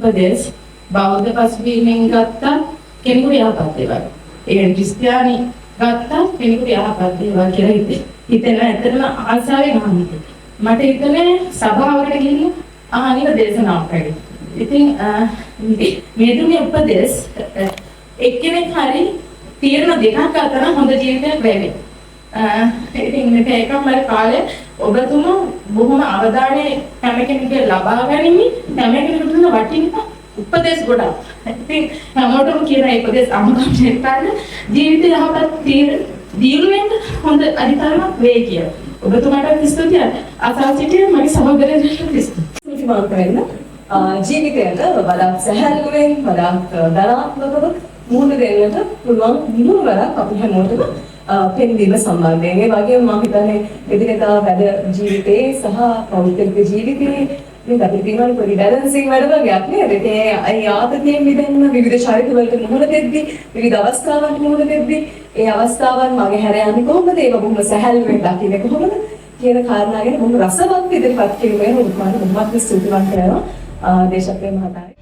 උපදේශ බෞද්ධ පසුබිමින් ගත්ත කෙනෙකුට යහපත් දේවල්. ඒ කියන්නේ ක්‍රිස්තියානි ගත්ත කෙනෙකුට යහපත් දේවල් කියලා හිතෙන ඇත්තටම ආසාවෙන් අහන්නේ. මට හිතන්නේ සභාවකට ගිහින් අහනික දේශනාවක් වගේ. ඉතින් මේ දුන්නේ උපදේශ එක්කෙනෙක් හරි තීරණ දෙකක් අතර හොඳ ජීවිතයක් ලැබෙයි. ඉතින් මේක මම කාලේ ඔබතුමා බොහොම අවධානය හැම කෙනෙකුට ලබා ගැනීම හැම කෙනෙකුට දුන්න වටිනා උපදේශ ගොඩක්. ඉතින් හැමෝටම කියන උපදේශ අමුකම් දෙන්න ජීවිතය යහපත් දීර්ඝ වෙන්න හොඳ අධිකාරයක් වේ කියලා. ඔබතුමාට ස්තුතියි. අසා සිටින මගේ සහෝදරයන්ට ස්තුතියි. මම කරන්න ජීවිතයට වඩා සැහැල්ලුවෙන් වඩා ධනාත්මකව මුහුණ දෙන්නට පුළුවන් නිමුවරක් අපි හැමෝටම පෙන්වීම සම්බන්ධයෙන් ඒ වගේම මම හිතන්නේ එදිනෙදා වැඩ ජීවිතේ සහ පෞද්ගලික ජීවිතේ මේ අපිට තියෙන පොඩි බැලන්සින් වැඩ වගේක් නේද? ඒ ආතතියෙන් මිදෙන්න විවිධ චරිත වලට මුහුණ දෙද්දී විවිධ අවස්ථාවන්ට මුහුණ දෙද්දී ඒ අවස්ථාවන් මගේ හැර යන්නේ කොහොමද? ඒක බොහොම සැහැල්ලුවෙන් දකින්නේ කොහොමද? කියන කාරණා ගැන බොහොම රසවත් ඉදිරිපත් කිරීම වෙන උත්මාන බොහොමත් ස්තුතිවන්ත වෙනවා දේශප්‍රිය මහතාට.